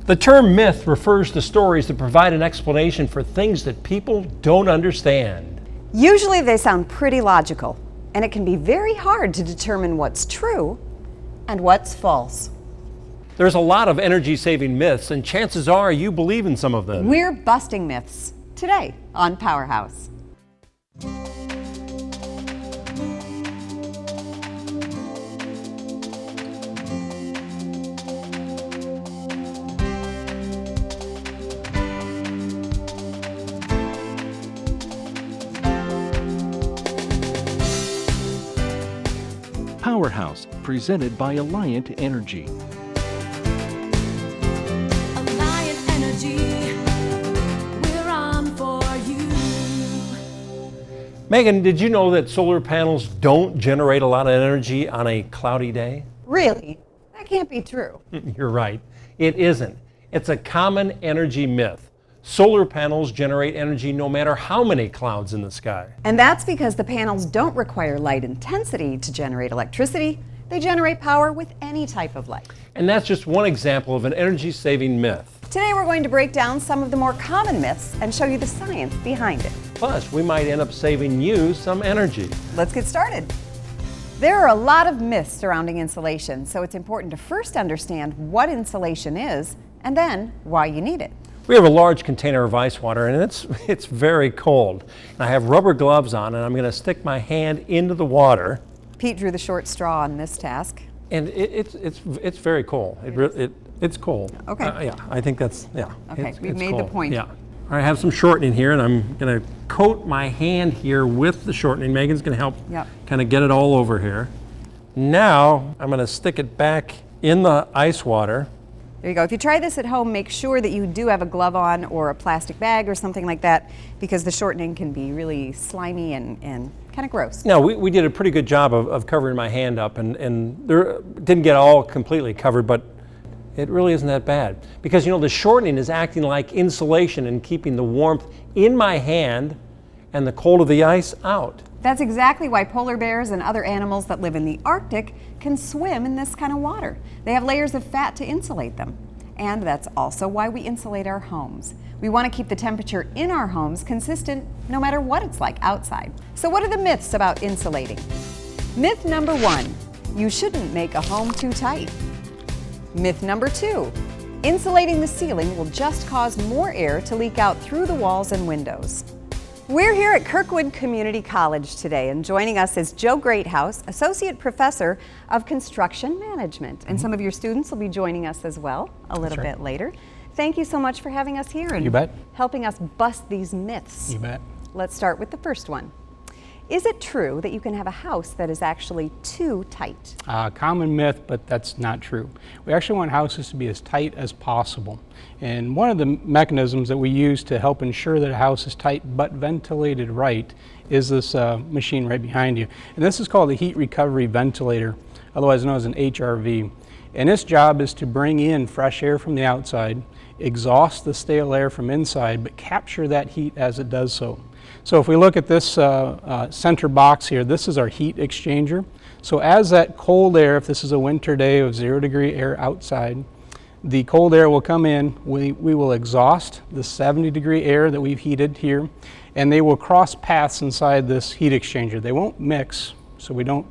The term myth refers to stories that provide an explanation for things that people don't understand. Usually they sound pretty logical, and it can be very hard to determine what's true and what's false. There's a lot of energy-saving myths, and chances are you believe in some of them. We're busting myths today on Powerhouse. Powerhouse, presented by Alliant Energy. Alliant Energy, we're on for you. Megan, did you know that solar panels don't generate a lot of energy on a cloudy day? Really? That can't be true. You're right. It isn't. It's a common energy myth. Solar panels generate energy no matter how many clouds in the sky. And that's because the panels don't require light intensity to generate electricity. They generate power with any type of light. And that's just one example of an energy-saving myth. Today we're going to break down some of the more common myths and show you the science behind it. Plus, we might end up saving you some energy. Let's get started. There are a lot of myths surrounding insulation, so it's important to first understand what insulation is and then why you need it. We have a large container of ice water, and it's very cold. And I have rubber gloves on, and I'm going to stick my hand into the water. Pete drew the short straw on this task. And it's very cold. It's cold. Okay. Yeah, I think that's, yeah. Okay, we've it's made cold. the point. Yeah. All right, I have some shortening here, and I'm going to coat my hand here with the shortening. Megan's going to help kind of get it all over here. Now, I'm going to stick it back in the ice water. There you go. If you try this at home, make sure that you do have a glove on or a plastic bag or something like that, because the shortening can be really slimy and kind of gross. No, we did a pretty good job of covering my hand up, and there didn't get all completely covered, but it really isn't that bad. Because, you know, the shortening is acting like insulation and keeping the warmth in my hand and the cold of the ice out. That's exactly why polar bears and other animals that live in the Arctic can swim in this kind of water. They have layers of fat to insulate them. And that's also why we insulate our homes. We want to keep the temperature in our homes consistent no matter what it's like outside. So what are the myths about insulating? Myth number 1, you shouldn't make a home too tight. Myth number 2, insulating the ceiling will just cause more air to leak out through the walls and windows. We're here at Kirkwood Community College today, and joining us is Joe Greathouse, Associate Professor of Construction Management. And some of your students will be joining us as well a little bit later. Thank you so much for having us here and helping us bust these myths. You bet. Let's start with the first one. Is it true that you can have a house that is actually too tight? Common myth, but that's not true. We actually want houses to be as tight as possible. And one of the mechanisms that we use to help ensure that a house is tight but ventilated right is this machine right behind you. And this is called a heat recovery ventilator, otherwise known as an HRV. And its job is to bring in fresh air from the outside, exhaust the stale air from inside, but capture that heat as it does so. So if we look at this center box here, this is our heat exchanger. So as that cold air, if this is a winter day of 0-degree air outside, the cold air will come in, we will exhaust the 70-degree air that we've heated here, and they will cross paths inside this heat exchanger. They won't mix, so we don't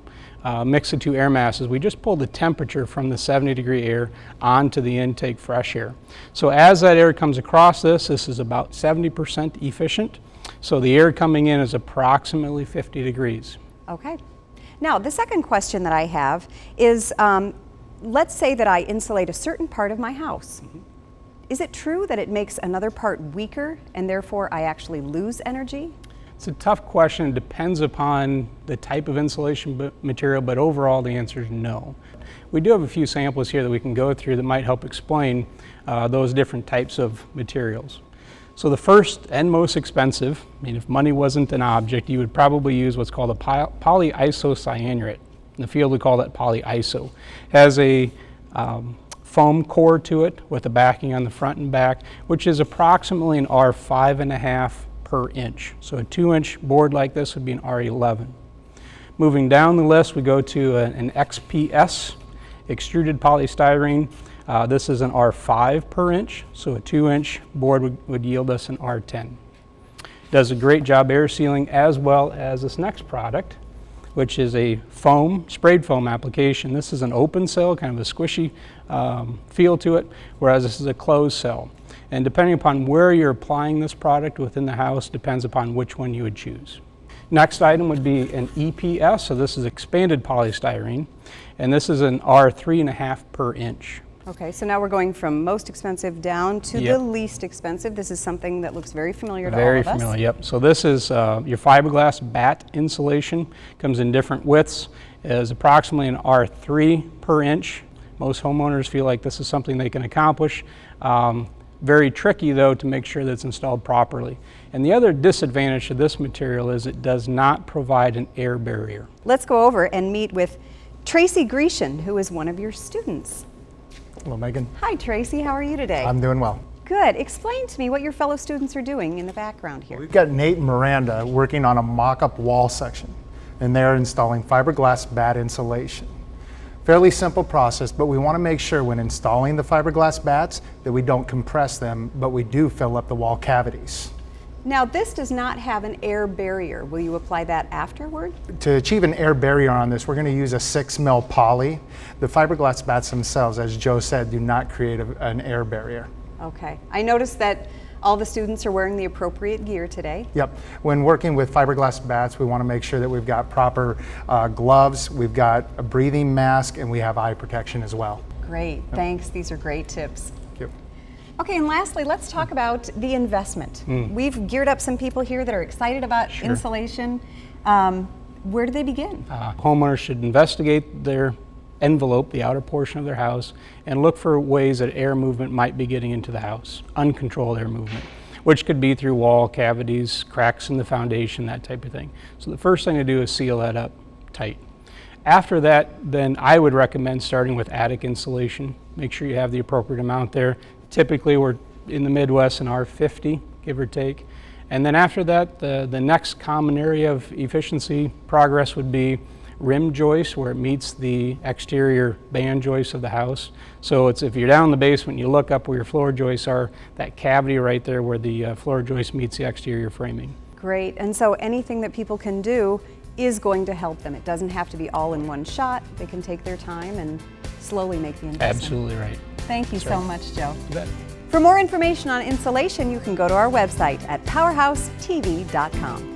mix the two air masses. We just pull the temperature from the 70-degree air onto the intake fresh air. So as that air comes across this is about 70% efficient. So the air coming in is approximately 50 degrees. Okay. Now, the second question that I have is, let's say that I insulate a certain part of my house. Is it true that it makes another part weaker and therefore I actually lose energy? It's a tough question. It depends upon the type of insulation material, but overall the answer is no. We do have a few samples here that we can go through that might help explain those different types of materials. So the first and most expensive, I mean, if money wasn't an object, you would probably use what's called a polyisocyanurate. In the field we call that polyiso. It has a foam core to it with a backing on the front and back, which is approximately an R5.5 per inch. So a 2-inch board like this would be an R11. Moving down the list, we go to an XPS, extruded polystyrene. This is an R5 per inch, so a 2-inch board would yield us an R10. Does a great job air sealing, as well as this next product, which is a foam, sprayed foam application. This is an open cell, kind of a squishy feel to it, whereas this is a closed cell. And depending upon where you're applying this product within the house depends upon which one you would choose. Next item would be an EPS, so this is expanded polystyrene, and this is an R3.5 per inch. Okay, so now we're going from most expensive down to Yep. the least expensive. This is something that looks very familiar to all Very of us. familiar, yep. So this is your fiberglass batt insulation. Comes in different widths. Is approximately an R3 per inch. Most homeowners feel like this is something they can accomplish. Very tricky though to make sure that it's installed properly. And the other disadvantage to this material is it does not provide an air barrier. Let's go over and meet with Tracy Grecian, who is one of your students. Hello, Megan. Hi, Tracy. How are you today? I'm doing well. Good. Explain to me what your fellow students are doing in the background here. We've got Nate and Miranda working on a mock-up wall section, and they're installing fiberglass batt insulation. Fairly simple process, but we want to make sure when installing the fiberglass batts that we don't compress them, but we do fill up the wall cavities. Now, this does not have an air barrier. Will you apply that afterward? To achieve an air barrier on this, we're going to use a 6 mil poly. The fiberglass batts themselves, as Joe said, do not create an air barrier. Okay. I noticed that all the students are wearing the appropriate gear today. Yep. When working with fiberglass batts, we want to make sure that we've got proper gloves, we've got a breathing mask, and we have eye protection as well. Great. Thanks. These are great tips. Thank you. Okay, and lastly, let's talk about the investment. We've geared up some people here that are excited about insulation. Where do they begin? Homeowners should investigate their envelope, the outer portion of their house, and look for ways that air movement might be getting into the house, uncontrolled air movement, which could be through wall cavities, cracks in the foundation, that type of thing. So the first thing to do is seal that up tight. After that, then I would recommend starting with attic insulation. Make sure you have the appropriate amount there. Typically, we're in the Midwest in R50, give or take. And then after that, the next common area of efficiency progress would be rim joist, where it meets the exterior band joists of the house. So it's, if you're down in the basement, you look up where your floor joists are, that cavity right there where the floor joist meets the exterior framing. Great. And so anything that people can do is going to help them. It doesn't have to be all in one shot. They can take their time and slowly make the investment. Absolutely right. Thank you so much, Joe. You bet. For more information on insulation, you can go to our website at powerhousetv.com.